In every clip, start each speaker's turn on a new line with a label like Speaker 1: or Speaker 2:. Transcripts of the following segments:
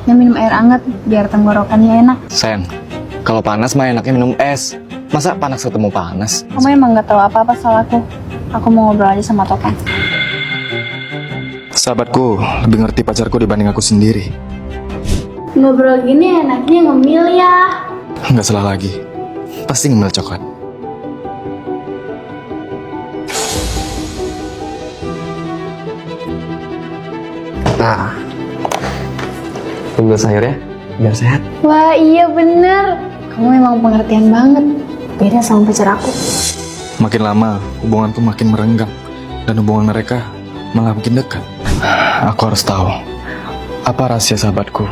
Speaker 1: enaknya minum air hangat biar tenggorokannya enak.
Speaker 2: Sayang, kalau panas mah enaknya minum es. Masa panas ketemu panas?
Speaker 1: Kamu emang gak tahu apa-apa soal aku. Aku mau ngobrol aja sama Topan.
Speaker 2: Sahabatku lebih ngerti pacarku dibanding aku sendiri.
Speaker 1: Ngobrol gini enaknya ngemil ya.
Speaker 2: Nggak salah lagi. Pasti ngemil coklat.
Speaker 3: Nah, tunggu sayur ya, biar sehat.
Speaker 1: Wah iya bener. Kamu emang pengertian banget. Beda sama pacar aku.
Speaker 2: Makin lama hubunganku makin merenggang dan hubungan mereka malah makin dekat. Aku harus tahu apa rahasia sahabatku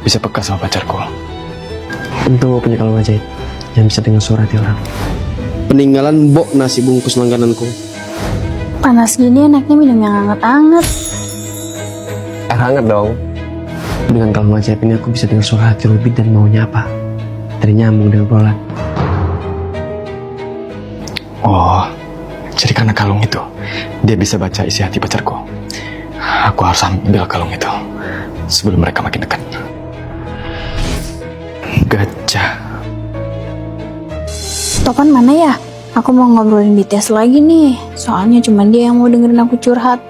Speaker 2: bisa peka sama pacarku.
Speaker 3: Untung gue punya kalung ajaib yang bisa dengar suara hati orang. Peninggalan mbok nasi bungkus langgananku.
Speaker 1: Panas gini enaknya minum yang hangat-hangat.
Speaker 3: Air hangat dong. Dengan kalung ajaib ini aku bisa dengar suara hati Ruby dan maunya apa. Dari nyambung dengan obrolan.
Speaker 2: Oh, jadi karena kalung itu dia bisa baca isi hati pacarku. Aku harus ambil kalung itu sebelum mereka makin dekat. Gajah.
Speaker 1: Topan mana ya? Aku mau ngobrolin BTS lagi nih. Soalnya cuma dia yang mau dengerin aku curhat.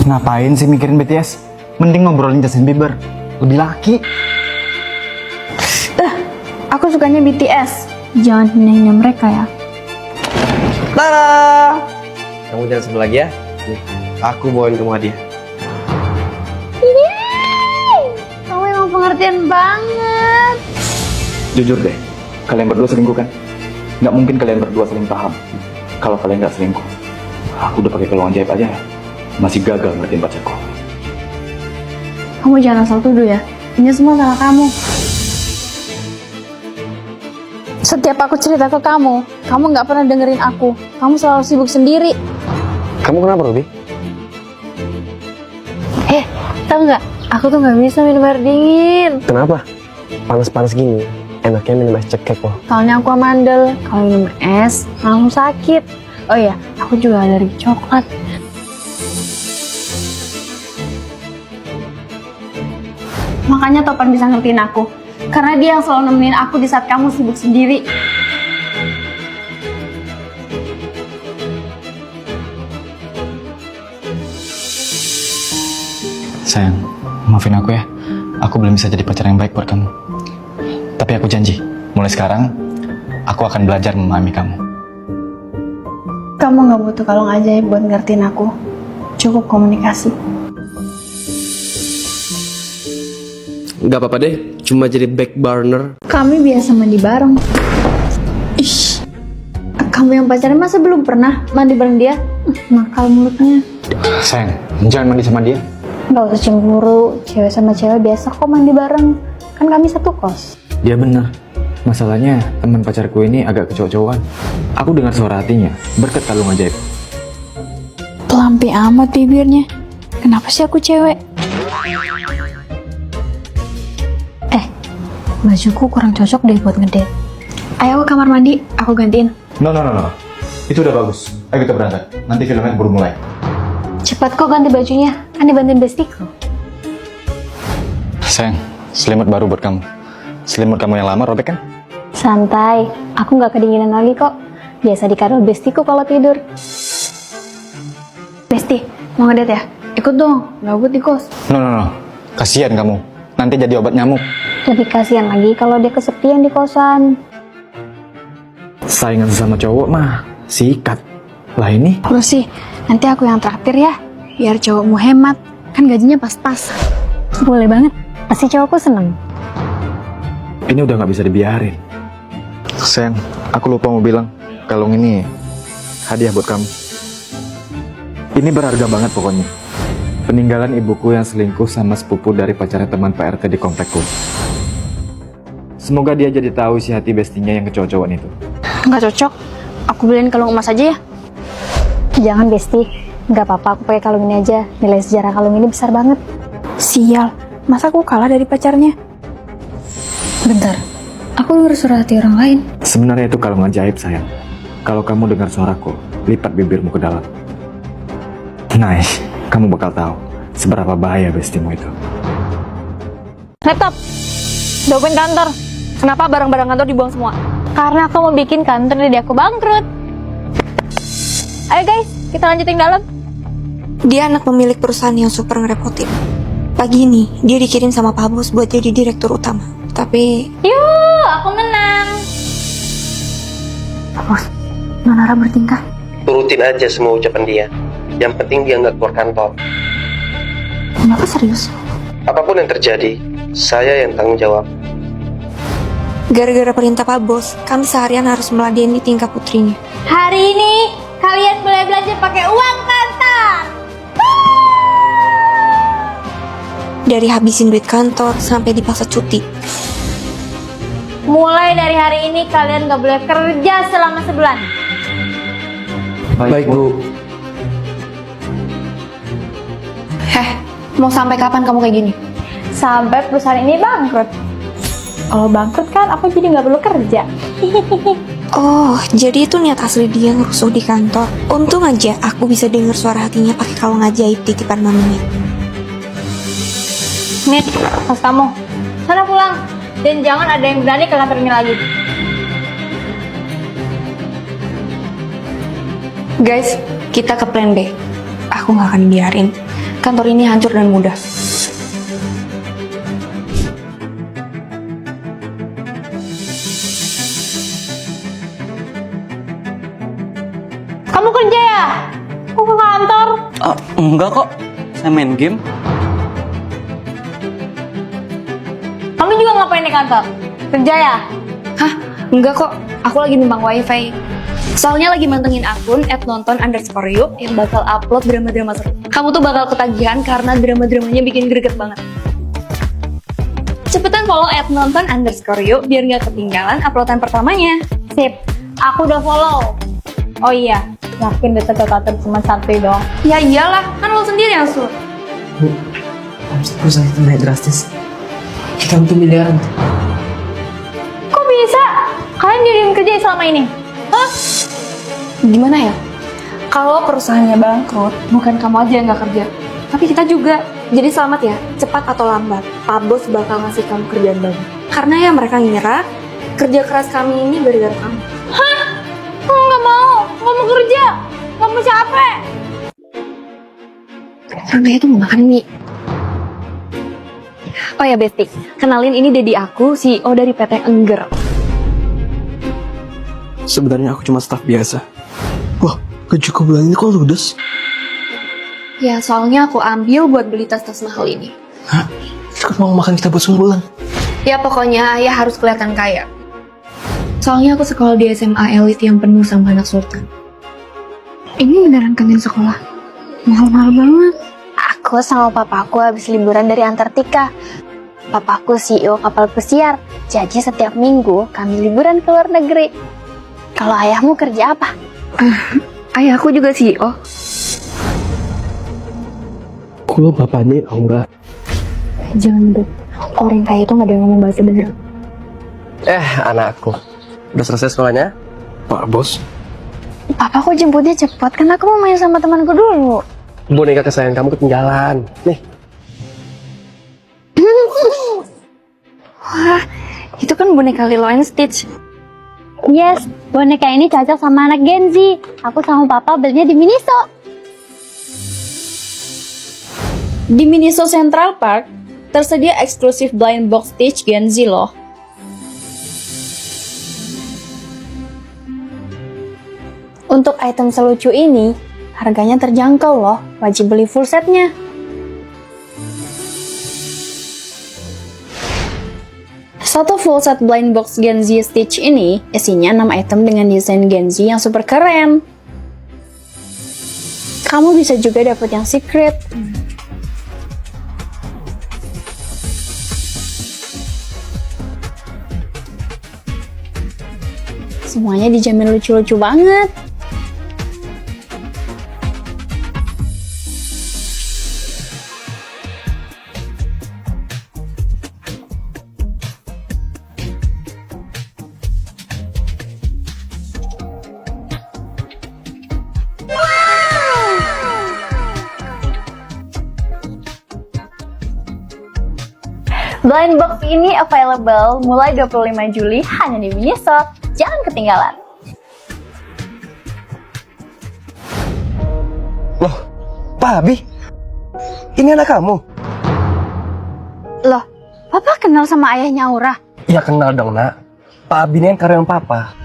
Speaker 2: Ngapain sih mikirin BTS? Mending ngobrolin Justin Bieber. Lebih laki.
Speaker 1: Aku sukanya BTS. Jangan hina-hina mereka ya.
Speaker 3: Tada! Kamu jangan sedih lagi ya. Nih, aku bawain kamu hadiah.
Speaker 1: Kamu emang pengertian banget.
Speaker 2: Jujur deh, kalian berdua selingkuh kan? Nggak mungkin kalian berdua saling paham. Kalau kalian nggak selingkuh, aku udah pakai kalung ajaib aja, masih gagal ngertiin pacarku.
Speaker 1: Kamu jangan asal tuduh ya. Ini semua salah kamu. Setiap aku cerita ke kamu nggak pernah dengerin aku. Kamu selalu sibuk sendiri.
Speaker 3: Kamu kenapa, Ruby?
Speaker 1: Tahu nggak? Aku tuh nggak bisa minum air dingin.
Speaker 3: Kenapa? Panas-panas gini, enaknya minum es cekek loh.
Speaker 1: Soalnya aku amandel. Kalau minum es, langsung sakit. Oh iya, aku juga alergi coklat. Makanya Topan bisa ngertiin aku. Karena dia yang selalu nemenin aku di saat kamu sibuk sendiri.
Speaker 2: Sayang, maafin aku ya. Aku belum bisa jadi pacar yang baik buat kamu. Tapi aku janji, mulai sekarang, aku akan belajar memahami kamu.
Speaker 1: Kamu nggak butuh kalung ajaib buat ngertiin aku. Cukup komunikasi.
Speaker 3: Gak apa-apa deh, cuma jadi back burner.
Speaker 1: Kami biasa mandi bareng. Ish, kamu yang pacaran masa belum pernah mandi bareng dia? Nakal mulutnya.
Speaker 2: Sayang, jangan mandi sama dia.
Speaker 1: Gak usah cemburu, cewek sama cewek biasa kok mandi bareng. Kan kami satu kos.
Speaker 2: Dia benar. Masalahnya, teman pacarku ini agak kecowok-cowokan. Aku dengar suara hatinya, berkat kalung ajaib.
Speaker 1: Pelampi amat bibirnya. Kenapa sih aku cewek? Bajuku kurang cocok deh buat ngedate. Ayo ke kamar mandi, aku gantiin.
Speaker 2: No. Itu udah bagus. Ayo kita berangkat. Nanti filmnya baru mulai.
Speaker 1: Cepat kok ganti bajunya, kan dibantuin bestiku.
Speaker 2: Sayang, selimut baru buat kamu. Selimut kamu yang lama robek kan?
Speaker 1: Santai, aku nggak kedinginan lagi kok. Biasa dikadal bestiku kalau tidur. Besti, mau ngedate ya? Ikut dong, gabut di kos.
Speaker 2: No. Kasihan kamu. Nanti jadi obat nyamuk.
Speaker 1: Lebih kasihan lagi kalau dia kesepian di kosan.
Speaker 2: Saingan sesama cowok mah sikat. Lah ini?
Speaker 1: Lu sih, nanti aku yang traktir ya. Biar cowokmu hemat, kan gajinya pas-pasan. Boleh banget, pasti cowokku seneng.
Speaker 2: Ini udah nggak bisa dibiarin. Sayang, aku lupa mau bilang, kalung ini hadiah buat kamu. Ini berharga banget pokoknya. Peninggalan ibuku yang selingkuh sama sepupu dari pacarnya teman Pak RT di komplekku. Semoga dia jadi tahu isi hati bestinya yang kecowok-cowokan itu.
Speaker 1: Nggak cocok, aku beliin kalung emas aja ya. Jangan Besti, nggak apa-apa aku pakai kalung ini aja. Nilai sejarah kalung ini besar banget. Sial, masa aku kalah dari pacarnya? Bentar, aku denger suara hati orang lain.
Speaker 2: Sebenarnya itu kalung ajaib sayang. Kalau kamu dengar suaraku, lipat bibirmu ke dalam. Nice, kamu bakal tahu seberapa bahaya bestimu itu.
Speaker 1: Laptop, dokumen kantor. Kenapa barang-barang kantor dibuang semua? Karena aku mau bikin kantor Dede aku bangkrut. Ayo guys, kita lanjutin dalam.
Speaker 4: Dia anak pemilik perusahaan yang super ngerepotin. Pagi ini, dia dikirim sama Pak Bos buat jadi direktur utama. Tapi,
Speaker 1: Yuk, aku menang.
Speaker 5: Bos, Nonara bertingkah.
Speaker 3: Turutin aja semua ucapan dia. Yang penting dia nggak keluar kantor.
Speaker 5: Kenapa serius?
Speaker 3: Apapun yang terjadi, saya yang tanggung jawab.
Speaker 4: gara-gara perintah Pak Bos, kami seharian harus meladeni tingkah putrinya.
Speaker 1: Hari ini kalian boleh belanja pakai uang kantor.
Speaker 4: Dari habisin duit kantor sampai dipaksa cuti.
Speaker 1: Mulai dari hari ini kalian gak boleh kerja selama sebulan.
Speaker 3: Baik, Bu.
Speaker 5: Mau sampai kapan kamu kayak gini?
Speaker 1: Sampai perusahaan ini bangkrut. Kalau bangkrut kan aku jadi gak perlu kerja.
Speaker 4: Oh, jadi itu niat asli dia ngerusuh di kantor. Untung aja aku bisa dengar suara hatinya pakai kalung ajaib titipan maminya.
Speaker 1: Nih, tas kamu. Sana pulang. Dan jangan ada yang berani ke kantor ini lagi.
Speaker 5: Guys, kita ke plan B. Aku gak akan biarin kantor ini hancur dan mudah.
Speaker 1: Kamu kerja ya? Aku ke kantor.
Speaker 6: Enggak kok, saya main game.
Speaker 1: Kamu juga ngapain di kantor? Kerja ya?
Speaker 5: Hah? Enggak kok, aku lagi numpang wifi. Soalnya lagi mantengin akun @nonton_yuk yang bakal upload drama-drama seru. Kamu tuh bakal ketagihan karena drama-dramanya bikin greget banget. Cepetan follow @nonton_yuk biar nggak ketinggalan uploadan pertamanya.
Speaker 1: Sip, aku udah follow. Oh iya, yakin data kantor cuma santai dong.
Speaker 5: Ya iyalah, kan lo sendiri yang suruh.
Speaker 6: Omset perusahaan itu naik drastis. Kita untuk miliaran.
Speaker 1: Kok bisa? Kalian diem kerja selama ini? Hah?
Speaker 5: Gimana ya? Kalau perusahaannya bangkrut, bukan kamu aja yang nggak kerja, tapi kita juga. Jadi selamat ya, cepat atau lambat, Pak Bos bakal ngasih kamu kerjaan baru. Karena ya mereka ngira kerja keras kami ini gara-gara kamu.
Speaker 1: Hah? Aku nggak mau kerja. Kamu capek.
Speaker 5: Karena itu mau makan mie. Oh ya Besti, kenalin ini Dedi aku, CEO dari PT Engger.
Speaker 6: Sebenarnya aku cuma staf biasa. Wah, gajiku bulan ini kok ludes?
Speaker 5: Ya soalnya aku ambil buat beli tas-tas mahal ini.
Speaker 6: Hah? Itu kan mau makan kita buat sebulan.
Speaker 5: Ya pokoknya ayah harus kelihatan kaya. Soalnya aku sekolah di SMA elit yang penuh sama anak sultan. Ini beneran kantin sekolah? Mahal-mahal banget.
Speaker 1: Aku sama papaku habis liburan dari Antartika. Papaku CEO kapal pesiar. Jadi setiap minggu kami liburan ke luar negeri. Kalau ayahmu kerja apa?
Speaker 5: Ayahku juga CEO.
Speaker 6: Kulo bapaknya enggak.
Speaker 5: Jangan deh. Orang kaya itu gak ada yang ngomong bahasa bener.
Speaker 3: Anakku. Udah selesai sekolahnya?
Speaker 6: Pak Bos,
Speaker 1: Papaku jemputnya cepat kan aku mau main sama temanku dulu.
Speaker 3: Boneka kesayangan kamu ketinggalan. Nih,
Speaker 1: Wah, itu kan boneka Lilo and Stitch. Yes, boneka ini cocok sama anak Gen Z. Aku sama papa belinya di Miniso.
Speaker 7: Di Miniso Central Park, tersedia eksklusif blind box Stitch Gen Z loh.
Speaker 1: Untuk item selucu ini, harganya terjangkau loh. Wajib beli full setnya.
Speaker 7: Satu full set blind box Gen Z Stitch ini isinya 6 item dengan desain Gen Z yang super keren. Kamu bisa juga dapat yang secret. Semuanya dijamin lucu-lucu banget. Blind Box ini available mulai 25 Juli hanya di Miniso. Jangan ketinggalan.
Speaker 3: Loh, Pak Abi? Ini anak kamu?
Speaker 7: Loh, Papa kenal sama ayahnya Aura?
Speaker 3: Ya kenal dong, nak. Pak Abi ini kan karyawan Papa.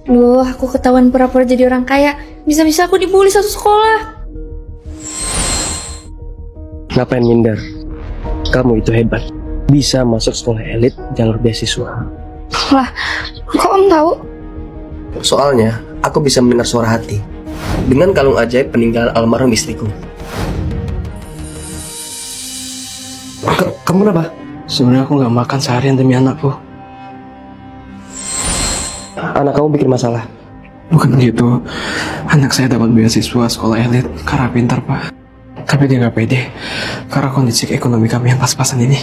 Speaker 5: Duh, aku ketahuan pura-pura jadi orang kaya. Bisa-bisa aku dibully satu sekolah.
Speaker 3: Ngapain minder? Kamu itu hebat. Bisa masuk sekolah elit jalur beasiswa.
Speaker 5: Lah, kok Om tahu?
Speaker 3: Soalnya, aku bisa mendengar suara hati. Dengan kalung ajaib peninggalan almarhum istriku. Kamu kenapa? Sebenarnya aku nggak makan seharian demi anakku. Anak kamu bikin masalah?
Speaker 8: Bukan gitu. Anak saya dapat beasiswa sekolah elit karena pintar, Pak. Tapi dia nggak pede karena kondisi ekonomi kami yang pas-pasan ini.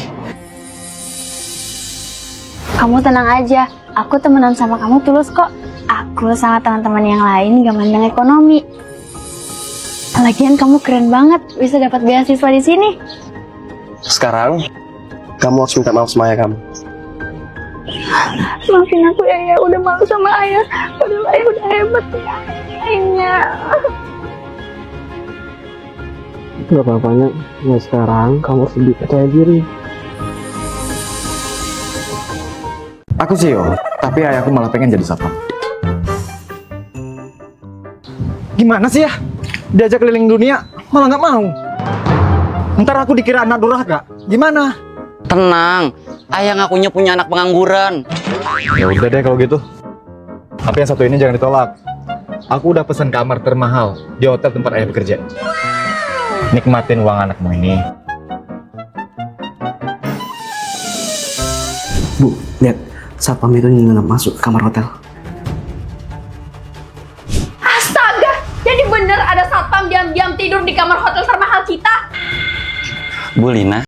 Speaker 7: Kamu tenang aja, aku temenan sama kamu tulus kok. Aku sama teman-teman yang lain gak mandang ekonomi. Lagian kamu keren banget bisa dapat beasiswa di sini.
Speaker 3: Sekarang, kamu harus minta maaf sama ayah kamu.
Speaker 5: Maafin aku ya, udah malu sama ayah. Padahal ayah udah hebat ya. Ayahnya.
Speaker 3: Gak apa-apanya, ya sekarang kamu harus lebih percaya diri.
Speaker 2: Aku CEO, tapi ayahku malah pengen jadi satpam. Gimana sih ya? Diajak keliling dunia, malah nggak mau. Ntar aku dikira anak durhaka. Gimana?
Speaker 9: Tenang, ayah ngakunya punya anak pengangguran.
Speaker 2: Ya udah deh kalau gitu. Tapi yang satu ini jangan ditolak. Aku udah pesan kamar termahal di hotel tempat ayah bekerja. Nikmatin uang anakmu ini.
Speaker 6: Bu, lihat. Satpam itu nyelenap masuk ke kamar hotel.
Speaker 7: Astaga, jadi bener ada satpam diam-diam tidur di kamar hotel termahal kita?
Speaker 9: Bu Lina,